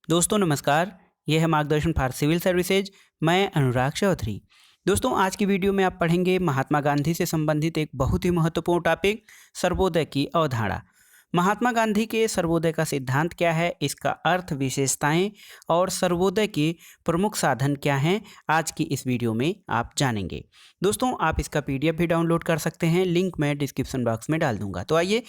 दोस्तों नमस्कार। यह है मार्गदर्शन फॉर सिविल सर्विसेज। मैं अनुराग चौधरी। दोस्तों आज की वीडियो में आप पढ़ेंगे महात्मा गांधी से संबंधित एक बहुत ही महत्वपूर्ण टॉपिक, सर्वोदय की अवधारणा। महात्मा गांधी के सर्वोदय का सिद्धांत क्या है, इसका अर्थ, विशेषताएं और सर्वोदय के प्रमुख साधन क्या हैं, आज की इस वीडियो में आप जानेंगे। दोस्तों आप इसका पीडीएफ भी डाउनलोड कर सकते हैं, लिंक मैं डिस्क्रिप्शन बॉक्स में डाल दूंगा। तो आइए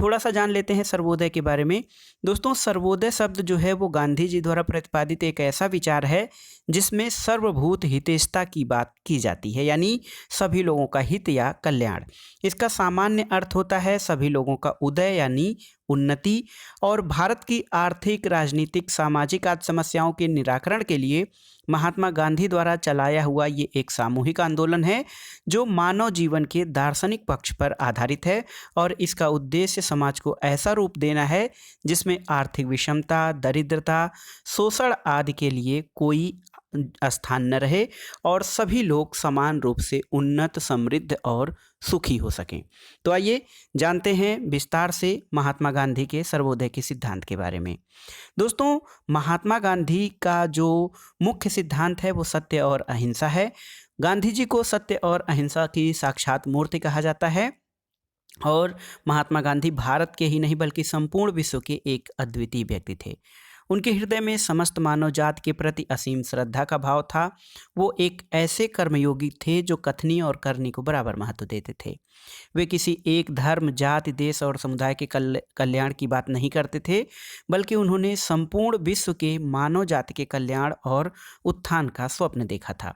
थोड़ा सा जान लेते हैं सर्वोदय के बारे में। दोस्तों सर्वोदय शब्द जो है वो गांधी जी द्वारा प्रतिपादित एक ऐसा विचार है जिसमें सर्वभूत हितैषता की बात की जाती है, यानी सभी लोगों का हित या कल्याण। इसका सामान्य अर्थ होता है सभी लोगों का उदय यानी उन्नति, और भारत की आर्थिक, राजनीतिक, सामाजिक आदि समस्याओं के निराकरण के लिए महात्मा गांधी द्वारा चलाया हुआ ये एक सामूहिक आंदोलन है जो मानव जीवन के दार्शनिक पक्ष पर आधारित है, और इसका उद्देश्य समाज को ऐसा रूप देना है जिसमें आर्थिक विषमता, दरिद्रता, शोषण आदि के लिए कोई स्थान न रहे और सभी लोग समान रूप से उन्नत, समृद्ध और सुखी हो सकें। तो आइए जानते हैं विस्तार से महात्मा गांधी के सर्वोदय के सिद्धांत के बारे में। दोस्तों महात्मा गांधी का जो मुख्य सिद्धांत है वो सत्य और अहिंसा है। गांधी जी को सत्य और अहिंसा की साक्षात मूर्ति कहा जाता है, और महात्मा गांधी भारत के ही नहीं बल्कि संपूर्ण विश्व के एक अद्वितीय व्यक्ति थे। उनके हृदय में समस्त मानव जात के प्रति असीम श्रद्धा का भाव था। वो एक ऐसे कर्मयोगी थे जो कथनी और करनी को बराबर महत्व देते थे। वे किसी एक धर्म, जाति, देश और समुदाय के कल्याण की बात नहीं करते थे, बल्कि उन्होंने संपूर्ण विश्व के मानव जाति के कल्याण और उत्थान का स्वप्न देखा था।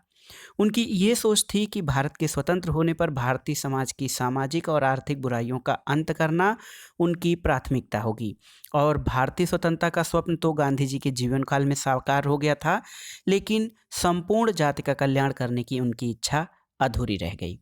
उनकी ये सोच थी कि भारत के स्वतंत्र होने पर भारतीय समाज की सामाजिक और आर्थिक बुराइयों का अंत करना उनकी प्राथमिकता होगी। और भारतीय स्वतंत्रता का स्वप्न तो गांधी जी के जीवन काल में साकार हो गया था, लेकिन संपूर्ण जाति का कल्याण करने की उनकी इच्छा अधूरी रह गई।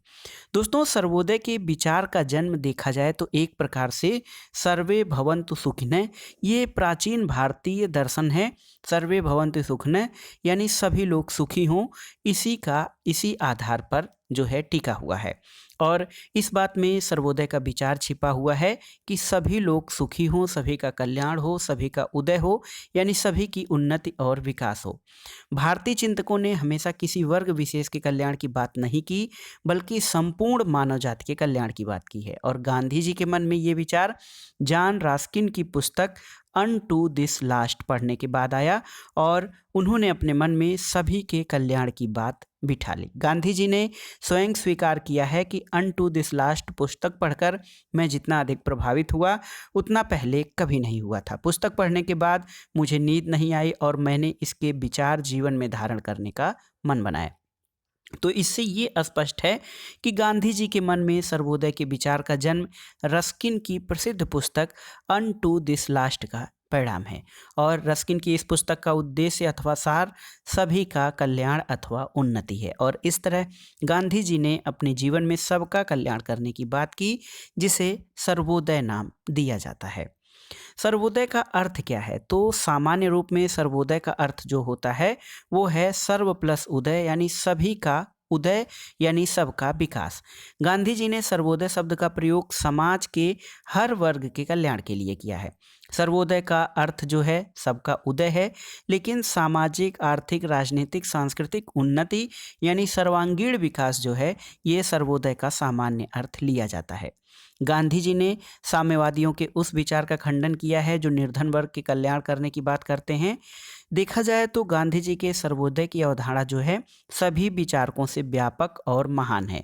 दोस्तों सर्वोदय के विचार का जन्म देखा जाए तो एक प्रकार से सर्वे भवन्तु सुखिनः, ये प्राचीन भारतीय दर्शन है। सर्वे भवन्तु सुखिनः यानी सभी लोग सुखी हों, इसी आधार पर जो है टिका हुआ है। और इस बात में सर्वोदय का विचार छिपा हुआ है कि सभी लोग सुखी हों, सभी का कल्याण हो, सभी का उदय हो, यानी सभी की उन्नति और विकास हो। भारतीय चिंतकों ने हमेशा किसी वर्ग विशेष के कल्याण की बात नहीं की, बल्कि संपूर्ण मानव जाति के कल्याण की बात की है। और गांधी जी के मन में ये विचार जॉन रस्किन की पुस्तक अनटू दिस लास्ट पढ़ने के बाद आया, और उन्होंने अपने मन में सभी के कल्याण की बात बिठा ली। गांधी जी ने स्वयं स्वीकार किया है कि अनटू दिस लास्ट पुस्तक पढ़कर मैं जितना अधिक प्रभावित हुआ उतना पहले कभी नहीं हुआ था। पुस्तक पढ़ने के बाद मुझे नींद नहीं आई और मैंने इसके विचार जीवन में धारण करने का मन बनाया। तो इससे ये स्पष्ट है कि गांधी जी के मन में सर्वोदय के विचार का जन्म रस्किन की प्रसिद्ध पुस्तक अनटू दिस लास्ट का परिणाम है। और रस्किन की इस पुस्तक का उद्देश्य अथवा सार सभी का कल्याण अथवा उन्नति है, और इस तरह गांधी जी ने अपने जीवन में सबका कल्याण करने की बात की, जिसे सर्वोदय नाम दिया जाता है। सर्वोदय का अर्थ क्या है? तो सामान्य रूप में सर्वोदय का अर्थ जो होता है वो है सर्व प्लस उदय, यानी सभी का उदय यानी सबका विकास। गांधी जी ने सर्वोदय शब्द का प्रयोग समाज के हर वर्ग के कल्याण के लिए किया है। सर्वोदय का अर्थ जो है सबका उदय है, लेकिन सामाजिक, आर्थिक, राजनीतिक, सांस्कृतिक उन्नति यानी सर्वांगीण विकास जो है ये सर्वोदय का सामान्य अर्थ लिया जाता है। गांधी जी ने साम्यवादियों के उस विचार का खंडन किया है जो निर्धन वर्ग के कल्याण करने की बात करते हैं। देखा जाए तो गांधी जी के सर्वोदय की अवधारणा जो है सभी विचारकों से व्यापक और महान है।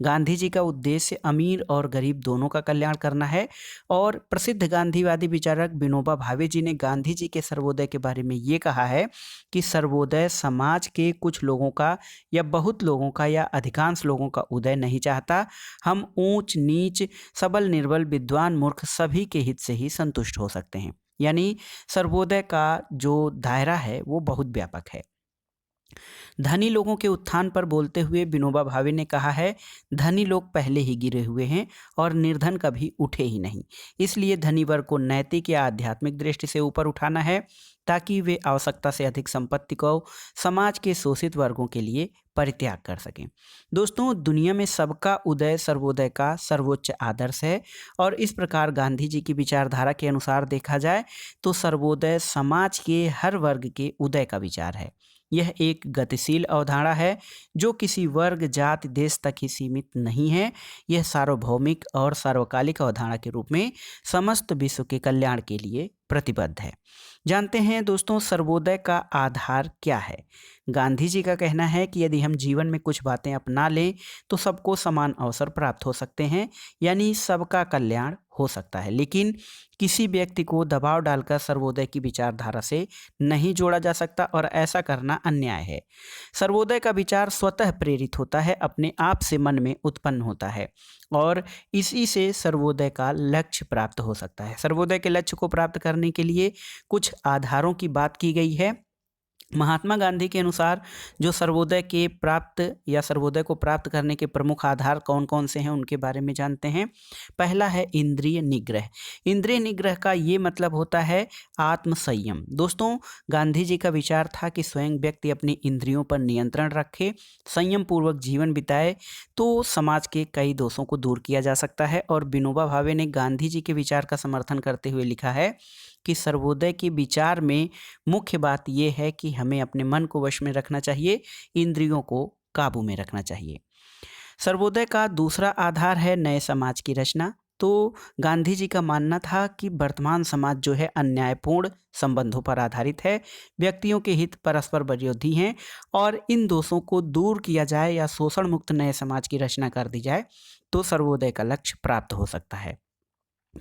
गांधी जी का उद्देश्य अमीर और गरीब दोनों का कल्याण करना है, और प्रसिद्ध गांधीवादी विचारक विनोबा भावे जी ने गांधी जी के सर्वोदय के बारे में ये कहा है कि सर्वोदय समाज के कुछ लोगों का या बहुत लोगों का या अधिकांश लोगों का उदय नहीं चाहता। हम ऊंच नीच, सबल निर्बल, विद्वान मूर्ख सभी के हित से ही संतुष्ट हो सकते हैं। यानी सर्वोदय का जो दायरा है वो बहुत व्यापक है। धनी लोगों के उत्थान पर बोलते हुए विनोबा भावे ने कहा है, धनी लोग पहले ही गिरे हुए हैं और निर्धन कभी उठे ही नहीं। इसलिए धनी वर्ग को नैतिक या आध्यात्मिक दृष्टि से ऊपर उठाना है ताकि वे आवश्यकता से अधिक संपत्ति को समाज के शोषित वर्गों के लिए परित्याग कर सकें। दोस्तों, दुनिया में सबका उदय सर्वोदय का सर्वोच्च आदर्श है और इस प्रकार गांधी जी की विचारधारा के अनुसार देखा जाए तो सर्वोदय समाज के हर वर्ग के उदय का विचार है। यह एक गतिशील अवधारणा है जो किसी वर्ग, जाति, देश तक ही सीमित नहीं है। यह सार्वभौमिक और सार्वकालिक अवधारणा के रूप में समस्त विश्व के कल्याण के लिए प्रतिबद्ध है। जानते हैं दोस्तों, सर्वोदय का आधार क्या है। गांधी जी का कहना है कि यदि हम जीवन में कुछ बातें अपना लें तो सबको समान अवसर प्राप्त हो सकते हैं, यानी सबका कल्याण हो सकता है। लेकिन किसी व्यक्ति को दबाव डालकर सर्वोदय की विचारधारा से नहीं जोड़ा जा सकता और ऐसा करना अन्याय है। सर्वोदय का विचार स्वतः प्रेरित होता है, अपने आप से मन में उत्पन्न होता है और इसी से सर्वोदय का लक्ष्य प्राप्त हो सकता है। सर्वोदय के लक्ष्य को प्राप्त करने के लिए कुछ आधारों की बात की गई है। महात्मा गांधी के अनुसार जो सर्वोदय को प्राप्त करने के प्रमुख आधार कौन कौन से हैं उनके बारे में जानते हैं। पहला है इंद्रिय निग्रह। इंद्रिय निग्रह का ये मतलब होता है आत्म संयम। दोस्तों, गांधी जी का विचार था कि स्वयं व्यक्ति अपनी इंद्रियों पर नियंत्रण रखे, संयम पूर्वक जीवन बिताए तो समाज के कई दोषों को दूर किया जा सकता है। और विनोबा भावे ने गांधी जी के विचार का समर्थन करते हुए लिखा है कि सर्वोदय के विचार में मुख्य बात यह है कि हमें अपने मन को वश में रखना चाहिए, इंद्रियों को काबू में रखना चाहिए। सर्वोदय का दूसरा आधार है नए समाज की रचना। तो गांधी जी का मानना था कि वर्तमान समाज जो है अन्यायपूर्ण संबंधों पर आधारित है, व्यक्तियों के हित परस्पर विरोधी हैं और इन दोषों को दूर किया जाए या शोषण मुक्त नए समाज की रचना कर दी जाए तो सर्वोदय का लक्ष्य प्राप्त हो सकता है।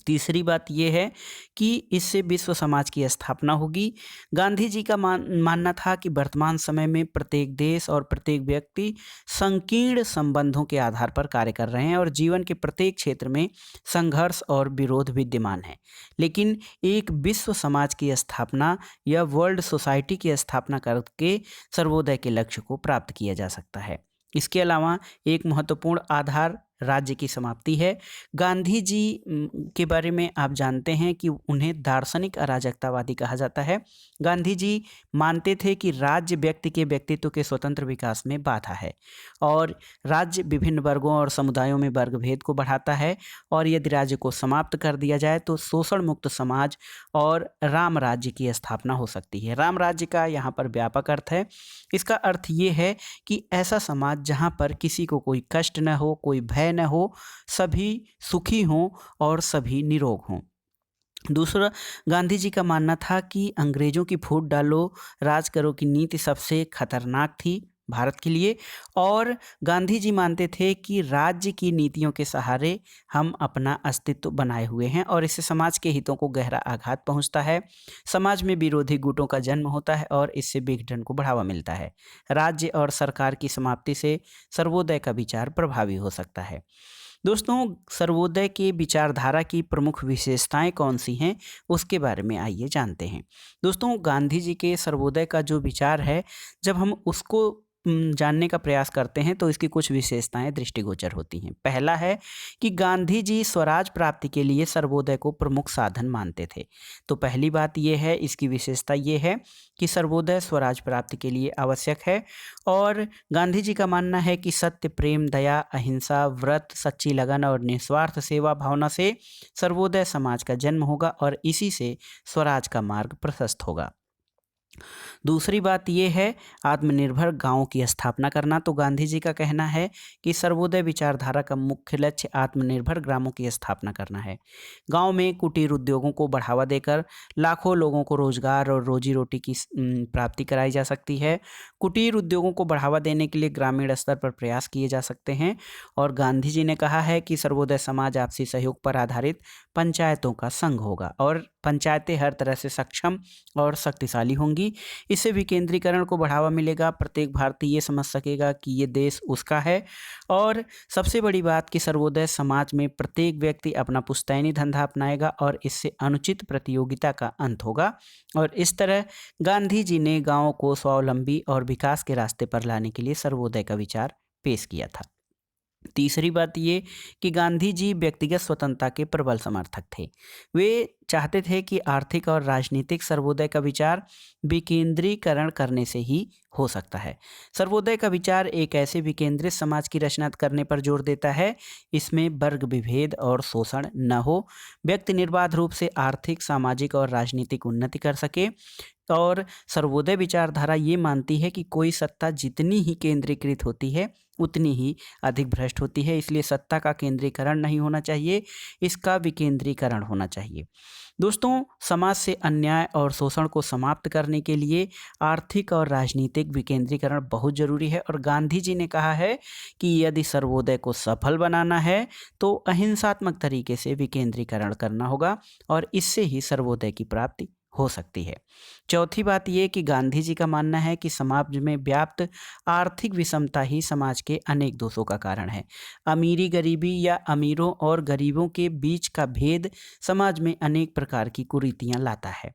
तीसरी बात यह है कि इससे विश्व समाज की स्थापना होगी। गांधी जी का मानना था कि वर्तमान समय में प्रत्येक देश और प्रत्येक व्यक्ति संकीर्ण संबंधों के आधार पर कार्य कर रहे हैं और जीवन के प्रत्येक क्षेत्र में संघर्ष और विरोध विद्यमान है। लेकिन एक विश्व समाज की स्थापना या वर्ल्ड सोसाइटी की स्थापना करके सर्वोदय के लक्ष्य को प्राप्त किया जा सकता है। इसके अलावा एक महत्वपूर्ण आधार राज्य की समाप्ति है। गांधी जी के बारे में आप जानते हैं कि उन्हें दार्शनिक अराजकतावादी कहा जाता है। गांधी जी मानते थे कि राज्य व्यक्ति के व्यक्तित्व के स्वतंत्र विकास में बाधा है और राज्य विभिन्न वर्गों और समुदायों में वर्गभेद को बढ़ाता है और यदि राज्य को समाप्त कर दिया जाए तो शोषण मुक्त समाज और राम राज्य की स्थापना हो सकती है। राम राज्य का यहाँ पर व्यापक अर्थ है। इसका अर्थ ये है कि ऐसा समाज जहाँ पर किसी को कोई कष्ट न हो, कोई भय न हो, सभी सुखी हों और सभी निरोग हों। दूसरा, गांधी जी का मानना था कि अंग्रेजों की फूट डालो राज करो की नीति सबसे खतरनाक थी भारत के लिए और गांधी जी मानते थे कि राज्य की नीतियों के सहारे हम अपना अस्तित्व बनाए हुए हैं और इससे समाज के हितों को गहरा आघात पहुंचता है। समाज में विरोधी गुटों का जन्म होता है और इससे विघटन को बढ़ावा मिलता है। राज्य और सरकार की समाप्ति से सर्वोदय का विचार प्रभावी हो सकता है। दोस्तों, सर्वोदय के विचारधारा की प्रमुख विशेषताएं कौन सी हैं उसके बारे में आइए जानते हैं। दोस्तों, गांधी जी के सर्वोदय का जो विचार है, जब हम उसको जानने का प्रयास करते हैं तो इसकी कुछ विशेषताएं दृष्टिगोचर होती हैं। पहला है कि गांधी जी स्वराज प्राप्ति के लिए सर्वोदय को प्रमुख साधन मानते थे। तो पहली बात यह है, इसकी विशेषता ये है कि सर्वोदय स्वराज प्राप्ति के लिए आवश्यक है और गांधी जी का मानना है कि सत्य, प्रेम, दया, अहिंसा, व्रत, सच्ची लगन और निस्वार्थ सेवा भावना से सर्वोदय समाज का जन्म होगा और इसी से स्वराज का मार्ग प्रशस्त होगा। दूसरी बात यह है आत्मनिर्भर गांवों की स्थापना करना। तो गांधी जी का कहना है कि सर्वोदय विचारधारा का मुख्य लक्ष्य आत्मनिर्भर ग्रामों की स्थापना करना है। गांव में कुटीर उद्योगों को बढ़ावा देकर लाखों लोगों को रोजगार और रोजी रोटी की प्राप्ति कराई जा सकती है। कुटीर उद्योगों को बढ़ावा देने के लिए ग्रामीण स्तर पर प्रयास किए जा सकते हैं और गांधी जी ने कहा है कि सर्वोदय समाज आपसी सहयोग पर आधारित पंचायतों का संघ होगा और पंचायतें हर तरह से सक्षम और शक्तिशाली होंगी होगी। इससे विकेंद्रीकरण को बढ़ावा मिलेगा, प्रत्येक भारतीय ये समझ सकेगा कि ये देश उसका है। और सबसे बड़ी बात कि सर्वोदय समाज में प्रत्येक व्यक्ति अपना पुश्तैनी धंधा अपनाएगा और इससे अनुचित प्रतियोगिता का अंत होगा। और इस तरह गांधी जी ने गांवों को स्वावलंबी और विकास के रास्ते पर लाने के लिए सर्वोदय का विचार पेश किया था। तीसरी बात ये कि गांधी जी व्यक्तिगत स्वतंत्रता के प्रबल समर्थक थे। वे चाहते थे कि आर्थिक और राजनीतिक सर्वोदय का विचार विकेंद्रीकरण करने से ही हो सकता है। सर्वोदय का विचार एक ऐसे विकेंद्रित समाज की रचना करने पर जोर देता है इसमें वर्ग विभेद और शोषण न हो, व्यक्ति निर्बाध रूप से आर्थिक, सामाजिक और राजनीतिक उन्नति कर सके। और सर्वोदय विचारधारा ये मानती है कि कोई सत्ता जितनी ही केंद्रीकृत होती है उतनी ही अधिक भ्रष्ट होती है, इसलिए सत्ता का केंद्रीकरण नहीं होना चाहिए, इसका विकेंद्रीकरण होना चाहिए। दोस्तों, समाज से अन्याय और शोषण को समाप्त करने के लिए आर्थिक और राजनीतिक विकेंद्रीकरण बहुत जरूरी है। और गांधी जी ने कहा है कि यदि सर्वोदय को सफल बनाना है तो अहिंसात्मक तरीके से विकेंद्रीकरण करना होगा और इससे ही सर्वोदय की प्राप्ति हो सकती है। चौथी बात यह कि गांधी जी का मानना है कि समाज में व्याप्त आर्थिक विषमता ही समाज के अनेक दोषों का कारण है। अमीरी गरीबी या अमीरों और गरीबों के बीच का भेद समाज में अनेक प्रकार की कुरीतियां लाता है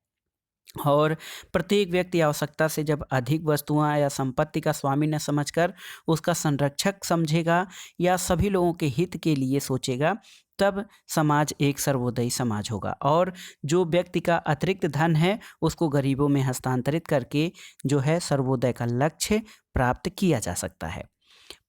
और प्रत्येक व्यक्ति आवश्यकता से जब अधिक वस्तुआं या संपत्ति का स्वामी न समझकर उसका संरक्षक समझेगा या सभी लोगों के हित के लिए सोचेगा, तब समाज एक सर्वोदयी समाज होगा। और जो व्यक्ति का अतिरिक्त धन है उसको गरीबों में हस्तांतरित करके जो है सर्वोदय का लक्ष्य प्राप्त किया जा सकता है।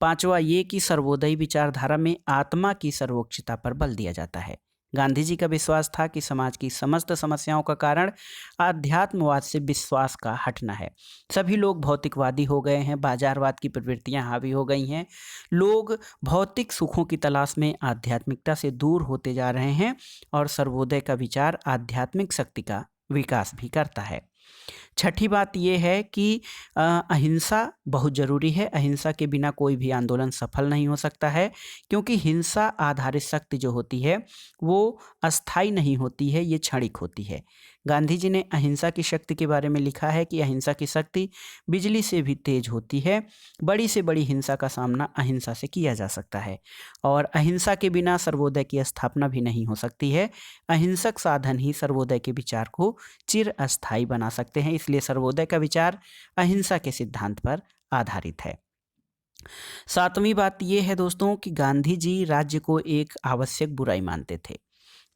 पांचवा ये कि सर्वोदयी विचारधारा में आत्मा की सर्वोच्चता पर बल दिया जाता है। गांधी जी का विश्वास था कि समाज की समस्त समस्याओं का कारण आध्यात्मवाद से विश्वास का हटना है। सभी लोग भौतिकवादी हो गए हैं, बाजारवाद की प्रवृत्तियां हावी हो गई हैं, लोग भौतिक सुखों की तलाश में आध्यात्मिकता से दूर होते जा रहे हैं और सर्वोदय का विचार आध्यात्मिक शक्ति का विकास भी करता है। छठी बात यह है कि अहिंसा बहुत ज़रूरी है। अहिंसा के बिना कोई भी आंदोलन सफल नहीं हो सकता है, क्योंकि हिंसा आधारित शक्ति जो होती है वो अस्थाई नहीं होती है, ये क्षणिक होती है। गांधी जी ने अहिंसा की शक्ति के बारे में लिखा है कि अहिंसा की शक्ति बिजली से भी तेज होती है। बड़ी से बड़ी हिंसा का सामना अहिंसा से किया जा सकता है और अहिंसा के बिना सर्वोदय की स्थापना भी नहीं हो सकती है। अहिंसक साधन ही सर्वोदय के विचार को चिर अस्थायी बना सकते हैं, इसलिए सर्वोदय का विचार अहिंसा के सिद्धांत पर आधारित है। सातवीं बात यह है दोस्तों कि गांधी जी राज्य को एक आवश्यक बुराई मानते थे।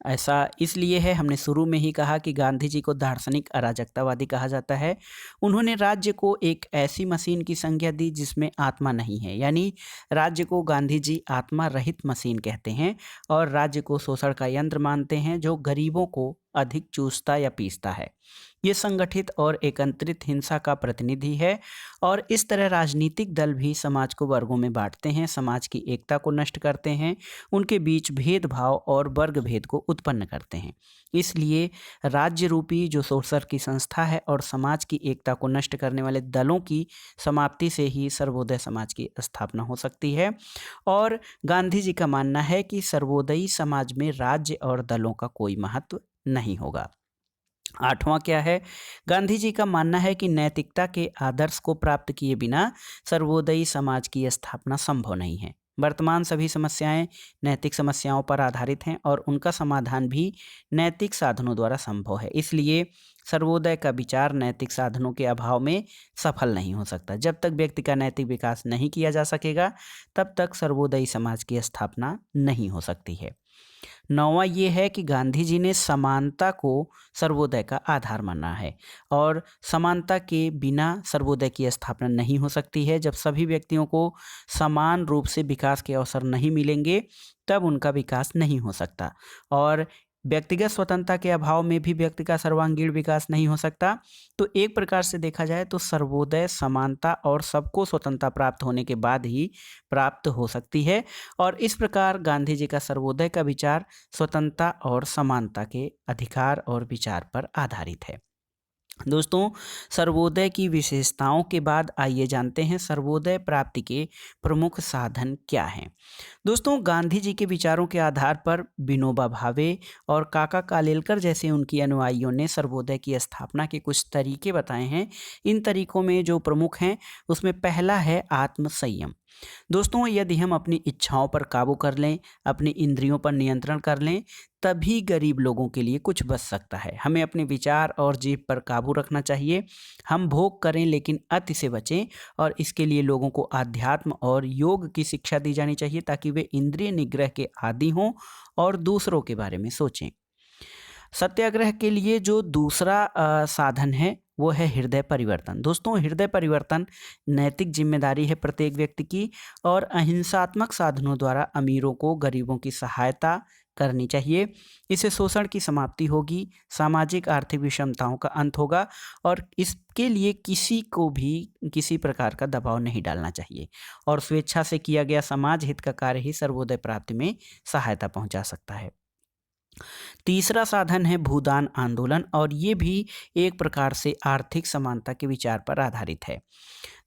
ऐसा इसलिए है, हमने शुरू में ही कहा कि गांधी जी को दार्शनिक अराजकतावादी कहा जाता है। उन्होंने राज्य को एक ऐसी मशीन की संज्ञा दी जिसमें आत्मा नहीं है, यानी राज्य को गांधी जी आत्मा रहित मशीन कहते हैं और राज्य को शोषण का यंत्र मानते हैं जो गरीबों को अधिक चूसता या पीसता है। ये संगठित और एकत्रित हिंसा का प्रतिनिधि है और इस तरह राजनीतिक दल भी समाज को वर्गों में बांटते हैं, समाज की एकता को नष्ट करते हैं, उनके बीच भेदभाव और वर्ग भेद को उत्पन्न करते हैं। इसलिए राज्य रूपी जो शोषण की संस्था है और समाज की एकता को नष्ट करने वाले दलों की समाप्ति से ही सर्वोदय समाज की स्थापना हो सकती है। और गांधी जी का मानना है कि सर्वोदयी समाज में राज्य और दलों का कोई महत्व नहीं होगा। आठवां क्या है, गांधी जी का मानना है कि नैतिकता के आदर्श को प्राप्त किए बिना सर्वोदयी समाज की स्थापना संभव नहीं है। वर्तमान सभी समस्याएं नैतिक समस्याओं पर आधारित हैं और उनका समाधान भी नैतिक साधनों द्वारा संभव है। इसलिए सर्वोदय का विचार नैतिक साधनों के अभाव में सफल नहीं हो सकता। जब तक व्यक्ति का नैतिक विकास नहीं किया जा सकेगा तब तक सर्वोदयी समाज की स्थापना नहीं हो सकती है। नौवां ये है कि गांधी जी ने समानता को सर्वोदय का आधार माना है और समानता के बिना सर्वोदय की स्थापना नहीं हो सकती है। जब सभी व्यक्तियों को समान रूप से विकास के अवसर नहीं मिलेंगे तब उनका विकास नहीं हो सकता और व्यक्तिगत स्वतंत्रता के अभाव में भी व्यक्ति का सर्वांगीण विकास नहीं हो सकता। तो एक प्रकार से देखा जाए तो सर्वोदय समानता और सबको स्वतंत्रता प्राप्त होने के बाद ही प्राप्त हो सकती है और इस प्रकार गांधी जी का सर्वोदय का विचार स्वतंत्रता और समानता के अधिकार और विचार पर आधारित है। दोस्तों, सर्वोदय की विशेषताओं के बाद आइए जानते हैं सर्वोदय प्राप्ति के प्रमुख साधन क्या हैं। दोस्तों, गांधी जी के विचारों के आधार पर विनोबा भावे और काका कालेलकर जैसे उनकी अनुयायियों ने सर्वोदय की स्थापना के कुछ तरीके बताए हैं। इन तरीकों में जो प्रमुख हैं उसमें पहला है आत्म संयम। दोस्तों, यदि हम अपनी इच्छाओं पर काबू कर लें, अपनी इंद्रियों पर नियंत्रण कर लें, तभी गरीब लोगों के लिए कुछ बच सकता है। हमें अपने विचार और जीभ पर काबू रखना चाहिए। हम भोग करें लेकिन अति से बचें, और इसके लिए लोगों को आध्यात्म और योग की शिक्षा दी जानी चाहिए ताकि वे इंद्रिय निग्रह के आदी हों और दूसरों के बारे में सोचें। सत्याग्रह के लिए जो दूसरा साधन है वो है हृदय परिवर्तन। दोस्तों, हृदय परिवर्तन नैतिक जिम्मेदारी है प्रत्येक व्यक्ति की, और अहिंसात्मक साधनों द्वारा अमीरों को गरीबों की सहायता करनी चाहिए। इससे शोषण की समाप्ति होगी, सामाजिक आर्थिक विषमताओं का अंत होगा, और इसके लिए किसी को भी किसी प्रकार का दबाव नहीं डालना चाहिए, और स्वेच्छा से किया गया समाज हित का कार्य ही सर्वोदय प्राप्ति में सहायता पहुंचा सकता है। तीसरा साधन है भूदान आंदोलन, और ये भी एक प्रकार से आर्थिक समानता के विचार पर आधारित है।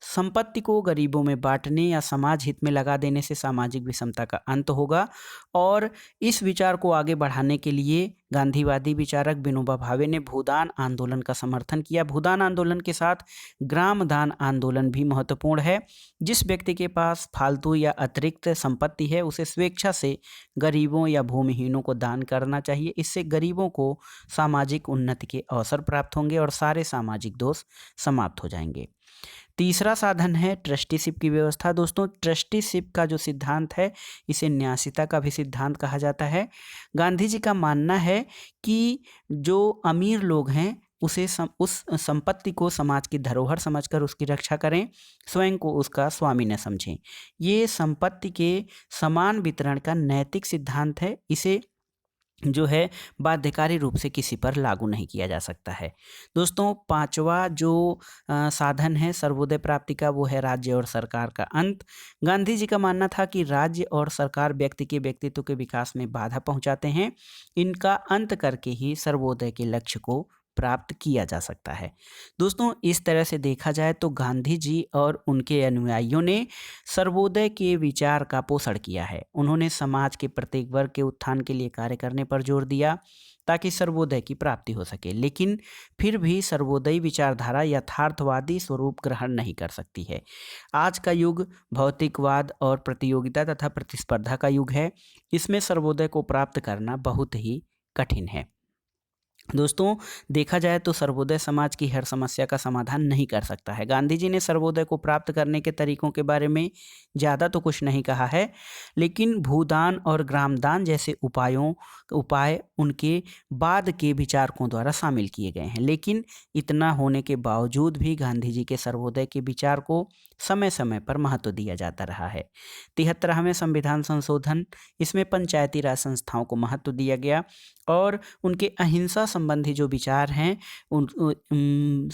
संपत्ति को गरीबों में बांटने या समाज हित में लगा देने से सामाजिक विषमता का अंत होगा, और इस विचार को आगे बढ़ाने के लिए गांधीवादी विचारक विनोबा भावे ने भूदान आंदोलन का समर्थन किया। भूदान आंदोलन के साथ ग्राम दान आंदोलन भी महत्वपूर्ण है। जिस व्यक्ति के पास फालतू या अतिरिक्त संपत्ति है उसे स्वेच्छा से गरीबों या भूमिहीनों को दान करना चाहिए। इससे गरीबों को सामाजिक उन्नति के अवसर प्राप्त होंगे और सारे सामाजिक दोष समाप्त हो जाएंगे। तीसरा साधन है ट्रस्टीशिप की व्यवस्था। दोस्तों, ट्रस्टीशिप का जो सिद्धांत है इसे न्यासिता का भी सिद्धांत कहा जाता है। गांधी जी का मानना है कि जो अमीर लोग हैं उस संपत्ति को समाज की धरोहर समझकर उसकी रक्षा करें, स्वयं को उसका स्वामी न समझें। ये संपत्ति के समान वितरण का नैतिक सिद्धांत है। इसे जो है बाध्यकारी रूप से किसी पर लागू नहीं किया जा सकता है। दोस्तों, पांचवा जो साधन है सर्वोदय प्राप्ति का वो है राज्य और सरकार का अंत। गांधी जी का मानना था कि राज्य और सरकार व्यक्ति के व्यक्तित्व के विकास में बाधा पहुंचाते हैं। इनका अंत करके ही सर्वोदय के लक्ष्य को प्राप्त किया जा सकता है। दोस्तों, इस तरह से देखा जाए तो गांधी जी और उनके अनुयायियों ने सर्वोदय के विचार का पोषण किया है। उन्होंने समाज के प्रत्येक वर्ग के उत्थान के लिए कार्य करने पर जोर दिया ताकि सर्वोदय की प्राप्ति हो सके, लेकिन फिर भी सर्वोदयी विचारधारा यथार्थवादी स्वरूप ग्रहण नहीं कर सकती है। आज का युग भौतिकवाद और प्रतियोगिता तथा प्रतिस्पर्धा का युग है। इसमें सर्वोदय को प्राप्त करना बहुत ही कठिन है। दोस्तों, देखा जाए तो सर्वोदय समाज की हर समस्या का समाधान नहीं कर सकता है। गांधी जी ने सर्वोदय को प्राप्त करने के तरीकों के बारे में ज़्यादा तो कुछ नहीं कहा है, लेकिन भूदान और ग्रामदान जैसे उपाय उनके बाद के विचारकों द्वारा शामिल किए गए हैं। लेकिन इतना होने के बावजूद भी गांधी जी के सर्वोदय के विचार को समय समय पर महत्व दिया जाता रहा है। 73वें संविधान संशोधन, इसमें पंचायती राज संस्थाओं को महत्व दिया गया, और उनके अहिंसा संबंधी जो विचार हैं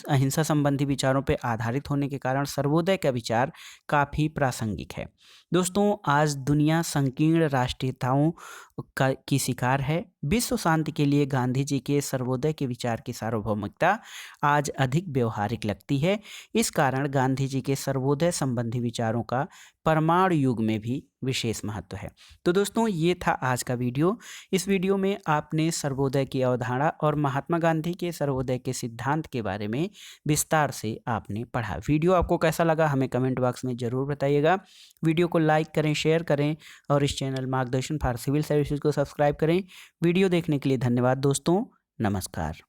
अहिंसा संबंधी विचारों पर आधारित होने के कारण सर्वोदय का विचार काफ़ी प्रासंगिक है। दोस्तों, आज दुनिया संकीर्ण राष्ट्रीयताओं की शिकार है। विश्व शांति के लिए गांधी जी के सर्वोदय के विचार की सार्वभौमिकता आज अधिक व्यवहारिक लगती है। इस कारण गांधी जी के सर्वोदय संबंधी विचारों का परमाणु युग में भी विशेष महत्व है। तो दोस्तों, ये था आज का वीडियो। इस वीडियो में आपने सर्वोदय की अवधारणा और महात्मा गांधी के सर्वोदय के सिद्धांत के बारे में विस्तार से आपने पढ़ा। वीडियो आपको कैसा लगा हमें कमेंट बॉक्स में ज़रूर बताइएगा। वीडियो को लाइक करें, शेयर करें, और इस चैनल मार्गदर्शन फॉर सिविल सर्विसेज को सब्सक्राइब करें। वीडियो देखने के लिए धन्यवाद दोस्तों। नमस्कार।